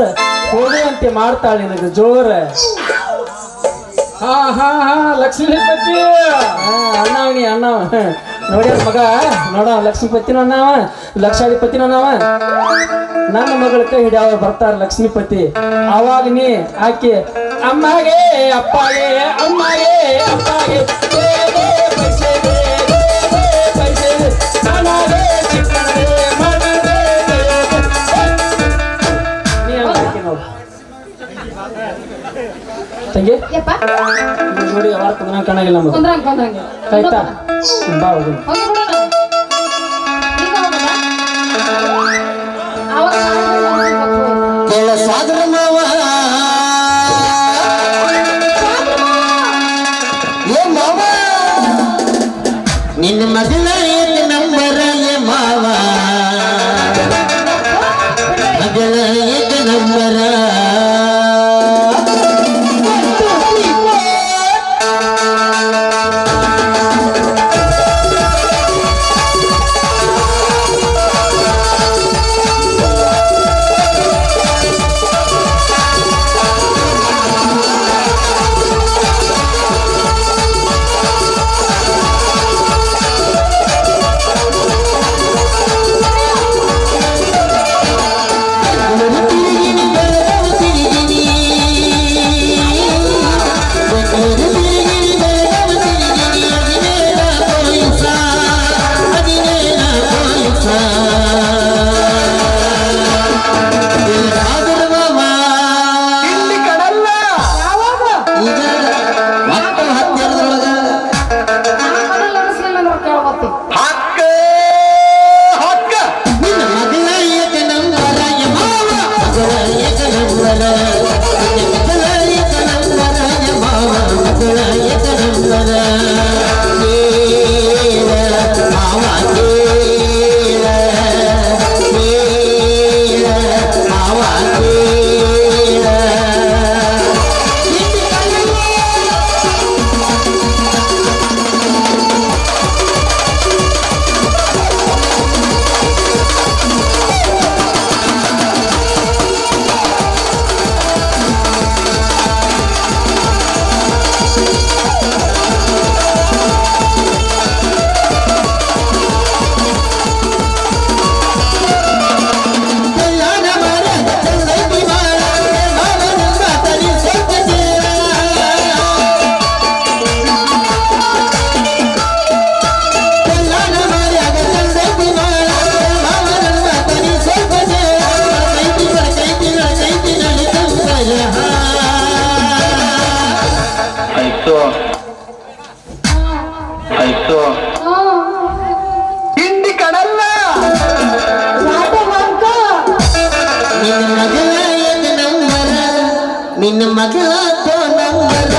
ಹೋಗುವಂತೆ ಮಾಡ್ತಾಳೆ ನಿನಗೆ ಜೋರ ಹಾ ಲಕ್ಷ್ಮೀಪತಿ ಅಣ್ಣವನಿ ಅಣ್ಣವ ನೋಡಿ ಮಗ ನೋಡ ಲಕ್ಷ್ಮೀಪತಿನೂ ಅಣ್ಣವ ಲಕ್ಷಾಧಿಪತಿನೂ ಅಣ್ಣವ ನನ್ನ ಮಗಳ ಕೈ ಹಿಡಿಯವ್ರು ಬರ್ತಾರ ಲಕ್ಷ್ಮೀಪತಿ ಅವಾಗ ನೀ ಆಕೆ ಅಮ್ಮಗೆ ಅಪ್ಪಗೆ ಅಮ್ಮಗೆ ಅಪ್ಪಗೆ ತಂಗಿ ಯಪ್ಪ ನೋಡಿ ಯಾವಾಗ ಕುಂದ್ರ ಕಾಣಾಗಿಲ್ಲ ನಮಗೆ ಕೊಂದ್ರಂಗ ಆಯ್ತಾ ಬಾ ಹೋಗೋಣ ಹೋಗಿ ಬಿಡೋಣ ಈಗ ಹೋಗೋಣ ಅವಾಗ ಕೇಳ ಸಾಗರ ಮಾವ ಏ ಮಾವ ನಿನ್ನ ಮಗಳ ಏನ್ ನಂಬರ ಏ ಮಾವ ಮಗಳ ಏನ್ ನಂಬರ ಹೋಗ್ತೀನಿ ಹಕ್ಕ ಹಕ್ಕ ನಿನ್ನ ಮಗಳ ಏಕ ನಂಬರ ಮಾವ ಮಗಳ ಏಕ ನಂಬರ ನಿನ್ನ ಮಗಳ ಏಕ ನಂಬರ ಮಾವ ಮಗಳ ಏಕ ನಂಬರ ಮಾವ ಮಾವ ಆಯ್ತು ಹಿಂಡಿ ಕಡಲ್ಲ ನಿನ್ನ ಮಗಳ ಏಕ ನಂಬರ ನಿನ್ನ ಮಗಳ ನಂಬರ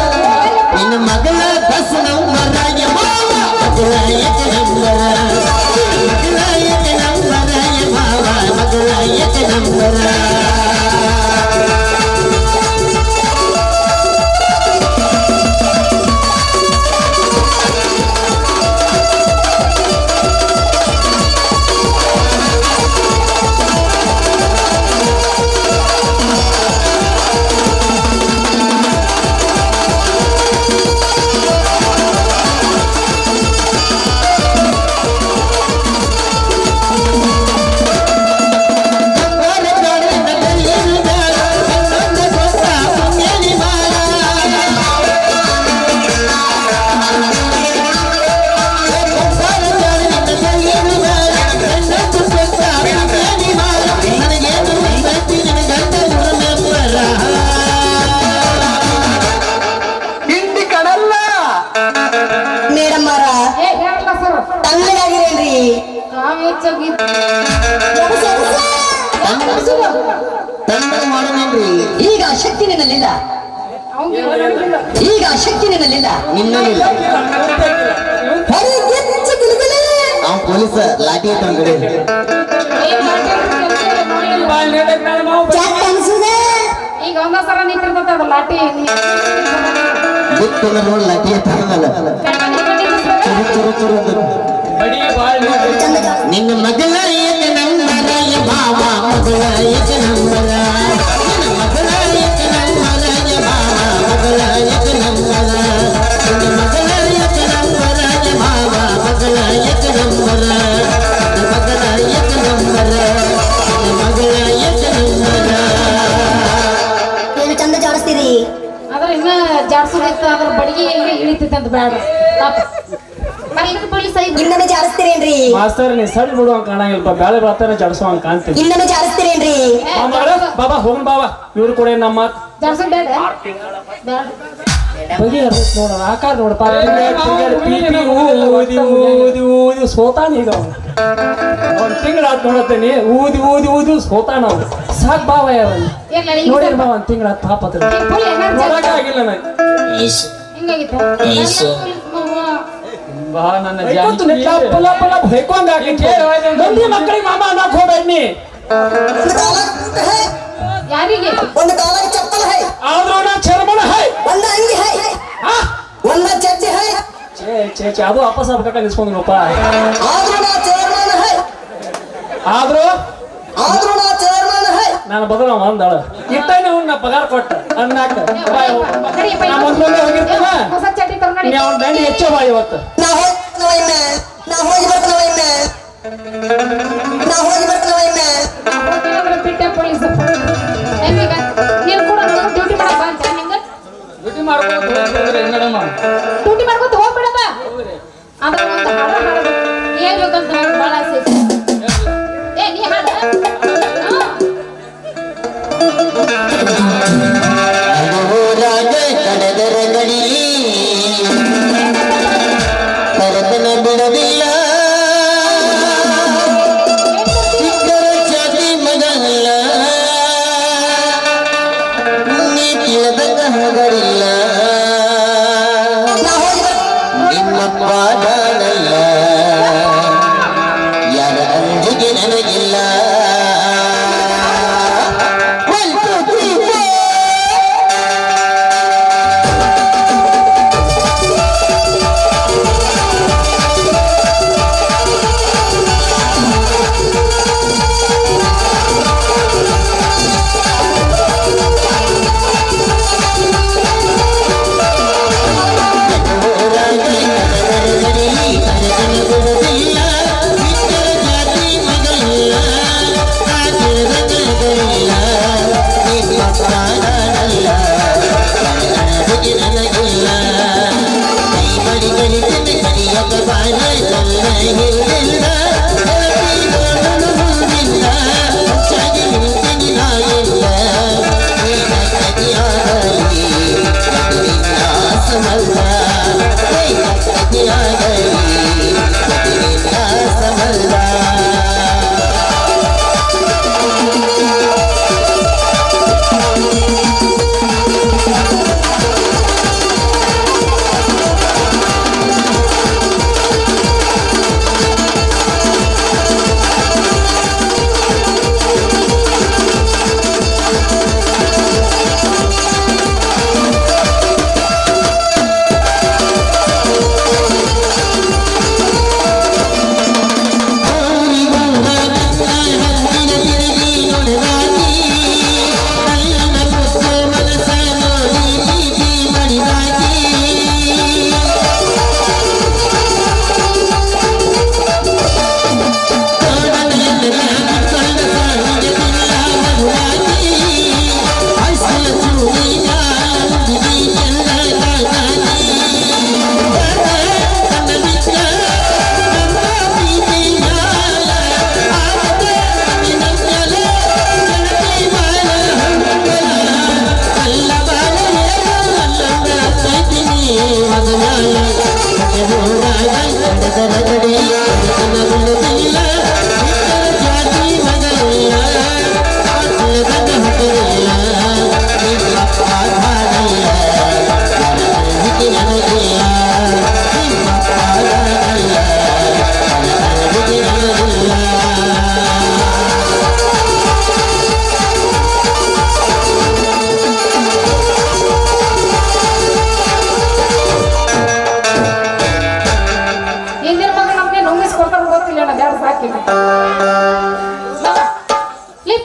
ನಿನ್ನ ಮಗಳ ಬಸ್ ನಂಬರ ಮಾವ ಮಗಳ ಏಕ ನಂಬರ ಮಗಳ ಏಕ ನಂಬರ ಮಾವ ಮಗಳ ಏಕ ನಂಬರ ಹಿಂಡಿ ಕಡಲ್ಲ ಮೇಡಮ್ ಅವರ ಏ ಹೇಳಲ್ಲ ಸರ್ ತಣ್ಣಗಾಗಿರೇನ್ರಿ ತಂಡ ಮಾಡೋಣೇನ್ರಿ ಈಗ ಶಕ್ತಿ ನಿನ್ನಲ್ಲಿಲ್ಲ ಈಗ ಶಕ್ತಿ ನಿನ್ನಲ್ಲಿಲ್ಲ ನಿನ್ನಲ್ಲಿಲ್ಲ ಅವ ಪೊಲೀಸ ಲಾಠಿ ಐತನ್ ಕಡೆ ಈಗ ಒಂದ ಸರ ನಿಂತಿರ್ತದ ಅದು ಲಾಟಿ ಬಿತ್ತಲ್ಲ ನೋಡಿ ಲಾಠಿ ಐತನಲ್ಲ ಚುರು ಚುರು ಚುರು ಅಂತ ಬಡಿ ಬಾಳ್ ನಿನ್ನ ಮಗಳ ಏಕ ನಂಬರ ಮಾವ ಮಗಳ ಏಕ ನಂಬರ ನಿನ್ನ ಮಗಳ ಏಕ ನಂಬರ ಮಾವ ಮಗಳ ಏಕ ನಂಬರ ನಿನ್ನ ಮಗಳ ಏಕ ನಂಬರ ಮಾವ ಮಗಳ ಏಕ ನಂಬರ ನಿನ್ನ ಮಗಳ ಏಕ ನಂಬರ ನಿನ್ನ ಮಗಳ ಏಕ ನಂಬರ ಏನು ಚಂದ ಜಾಡಿಸ್ತೀರಿ ಅದ್ರ ಇನ್ನ ಜಾಡ್ಸೋದಿತ್ತು ಅದ್ರ ಬಡಿಗೆ ಇಳಿತೈತೆ ಅಂತ ಬೇಡ ಪಾಪ ಬರ್ಲಿಕ್ಕೆ ಪೊಲೀಸ್ ಐದು ಇನ್ನೊಮ್ಮೆ ಜಾಡಿಸ್ತೀರೇನ್ರಿ ಮಾಸ್ತರ್ ನೀ ಸಣ್ಣ ಬಿಡುವಂಗ ಕಾಣಂಗಿಲ್ಪ ಬ್ಯಾಳೆ ಬರ್ತಾನೆ ಜಡ್ಸುವಂಗ ಕಾಣ್ತೀನಿ ಇನ್ನೊಮ್ಮೆ ಜಾಡಿಸ್ತೀರೇನ್ರಿ ಬಾಬಾ ಹೋಗನ್ ಬಾಬಾ ಇವ್ರು ಕೂಡ ನಮ್ಮ ಜಾಡ್ಸೋದ್ ಬೇಡ ಬೇಡ ಬಗೆಹರಿಸ್ ನೋಡ ಆಕಾರ ನೋಡ ಊದಿ ಊದಿ ಊದಿ ಸೋತಾನ ಈಗ ಒಂದ್ ತಿಂಗಳಾತ್ ನೋಡತ್ತೇನಿ ಊದಿ ಊದಿ ಊದಿ ಸೋತಾನ ಅವ್ನು ಸಾಕ್ ಬಾವ ಅವನ್ ಇರ್ಲಿ ಈಗ ನೋಡಿರ್ ಬಾವ ಒಂದ್ ತಿಂಗಳಾತ್ ಪಾಪ ಅದ್ರ ಫುಲ್ ಎನರ್ಜಿ ನೋಡಕ ಆಗಿಲ್ಲ ನನಗೆ ಹಿಂಗಾಗಿತ್ತು ಬಾ ನನ್ನ ಪಲ ಪಲ ಭೈಕೊಂಡ್ ಮಂದಿ ಮಕ್ಕಳಿಗೆ ಮಾಮ ಅನ್ನಕ್ ಹೋಗ್ಬೇಡ್ನಿ ಯಾರಿಗೆ ಒಂದು ಕಾಲಾಗ ಚಪ್ಪಲ್ ಹೈ ಆದ್ರೂ ನಾ ಚರ್ಮಣ ಹೈ ಒಂದು ಅಂಗಿ ಹೈ ಆ? ಒಂದು ಚಡ್ಡಿ ಹೈ ಛೇ ಅದು ವಾಪಸ್ ಆಗ್ಬೇಕ ನಿಲ್ಸ್ಕೊಂಡ್ರಪ್ಪ ಆದ್ರೂ ನಾ ಚೇರ್ಮನ್ ಹೈ ಆದ್ರೂ ಆದ್ರೂ ನಾ ಚೇರ್ಮನ್ ಹೈ ನಾನು ಬದಲ ಒಂದಳ ಇಟ್ಟನೆ ಅವ್ನ ಪಗಾರ ಕೊಟ್ಟ ಅನ್ನಾಕ ನಾ ಮೊದ್ಲೊಮ್ಮೆ ಹೋಗಿರ್ತಾನ ಹೊಸ ಚಡ್ಡಿ ತಗೊಂಡಿ ನೀ ಅವ್ನ ದಂಡಿ ಹೆಚ್ಚೋ ಬಾ ಇವತ್ತು ನಾ ಹೋಗಿ ಬರ್ತಾನ ಇನ್ನ ನಾ ಹೋಗಿ ಬರ್ತಾನ ಇನ್ನ ಬಿಟ್ಟೆ ಪೊಲೀಸ್ ಹೆಂಗ ನೀನು ಕೂಡ ಡ್ಯೂಟಿ ಮಾಡಕ್ ಬಾ ಅಂತ ನಿಂಗ ಡ್ಯೂಟಿ ಮಾಡ್ಕೊಂಡು ಡ್ಯೂಟಿ ಮಾಡ್ಕೊತ ಹೋಗ್ಬಿಡಪ್ಪ ಆದ್ರೆ ಒಂದು ಹಾಡ ಹಾಡೋದು ಹೇಳ್ಬೇಕಂತ ನನಗೆ ಭಾಳ ಆಸೆ ಐತಿ. ಏ ನೀ ಹಾಡ ರಾಜ ಕಳೆದರ ಗಡಿ ಕರೆತನ ಬಿಡಲಿಲ್ಲ ನಿಮ್ಮಪ್ಪ ನಾನಲ್ಲ ಯಾರ ಅಂಜಿಗೆ ನನಗಿಲ್ಲ One, two, three, four.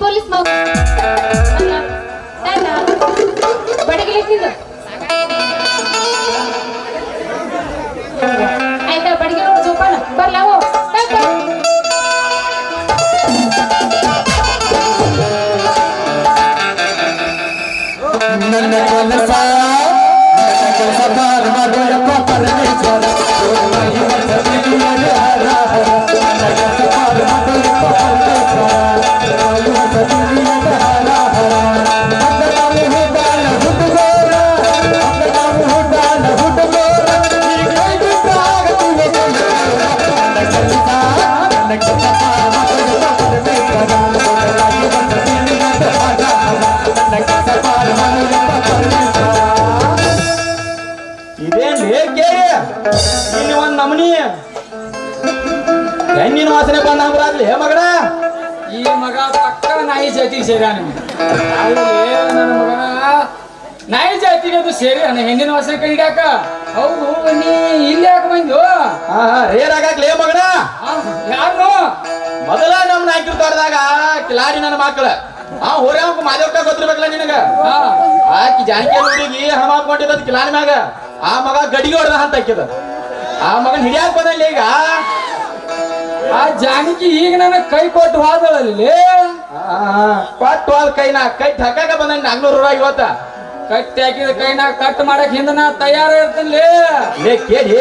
Police ಬಡಗಿಲಿಟ್ಟಿದ್ದು ಆಯ್ತಾ ಬಡಗಿ ನೋಡು ಜೋಪಾನ ಬರ್ಲಾವೋ ನನ್ನ ಕೆಲಸ ಮಾಡಪ್ಪ ಪರಮೇಶ್ವರ ಇದೇನ್ ಹೇಗೆ ಇಲ್ಲಿ ಒಂದ್ ನಮನಿ ಹೆಣ್ಣಿನ ವಾಸನೆ ಬಂದಾಗ್ಲಿ ಮಗನ ಈ ಮಗ ಪಕ್ಕ ನಾಯಿ ಜಾತಿಗೆ ಸೇರ್ಯಾನ ನನ್ನ ಮಗನ ನಾಯಿ ಜಾತಿಗೆ ಅದು ಸೇರಿ ಹೆಣ್ಣಿನ ವಾಸನೆ ಕಂಡಿಡ್ಯಾಕ ಹೌದು ನೀ ಇಲ್ಲಿ ಯಾಕೆ ಬಂದು ರೇರಾಗ್ಲೇ ಮಗನ ಯಾರು ಮೊದಲ ನಮ್ನ ಹಾಕಿರ್ತಾರದಾಗ ಕಿಲಾಡಿ ನನ್ನ ಮಕ್ಕಳ ಹೋರ್ಯಾವ ಮಾದೇವ್ಕ ಗೊತ್ತಿರ್ಬೇಕಲ್ಲ ನಿನಗ ಆಕಿ ಜಾನಕಿ ಹುಡುಗಿ ಹಣ ಹಾಕೊಂಡಿದ್ದ ಕಿಲಾಡಿ ಮ್ಯಾಗ ಆ ಮಗ ಗಡಿಗೆ ಹೊಡೆದ ಅಂತ ಹಾಕಿದ ಆ ಮಗನ್ ಹಿಡಿಯಾಕ ಬಂದಲ್ಲಿ ಈಗ ಆ ಜಾನಕಿ ಈಗ ನನ್ನ ಕೈ ಕೊಟ್ಟು ಹೋದಳಲ್ಲಿ ಕೊಟ್ಟು ಹೋದ ಕೈನ ಕೈ ಹಾಕಾಕ ಬಂದ 400 ರೂಪಾಯಿ ಇವತ್ತ ಕಟ್ಟಿ ಹಾಕಿದ ಕೈನ ಕಟ್ ಮಾಡಕ್ ಹಿಂದ ನಾ ತಯಾರ ಇರ್ತೇನೆ ಕೇಳಿ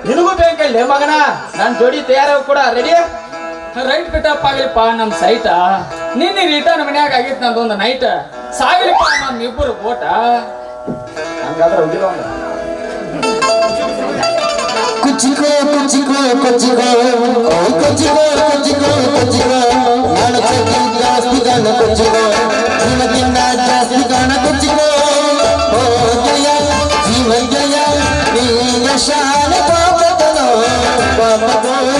ನಿನಗೂ ಬೇಕಲ್ಲೇ ಮಗನ ನನ್ ಜೋಡಿ ತಯಾರ ಕೂಡ ರೆಡಿ ರೈಟ್ ಬಿಟ್ಟಪ್ಪ ಆಗ್ಲಿಪ್ಪ ನಮ್ ಸೈಟ ನಿನ್ನೆ ರಿಟರ್ನ್ ಮನ್ಯಾಗ ಆಗಿತ್ತು ನಂದೊಂದು ನೈಟ್ ಸಾವಿರಪ್ಪ ನಮ್ ಇಬ್ಬರು ಓಟ ಹಂಗಾದ್ರೆ ಹೋಗಿಲ್ಲ ಒಂದು ಕುಚಿಕೋ ಕುಚಿಕೋ ಕುಚಿಕೋ ಕುಚಿಕೋ ಕುಚಿಕೋ ಕುಚಿಕೋ ನಾನು ಜಾಸ್ತಿ ಕಾಣ ಕುಚಿಕೋ ನಿಮಗಿಂತ ಜಾಸ್ತಿ ಕಾಣ ಕುಚಿಕೋ ಓ ಜಯ ಜೀವ ಜಯ ನೀ ಶಾನ ಪಾಪ ಮಧುರ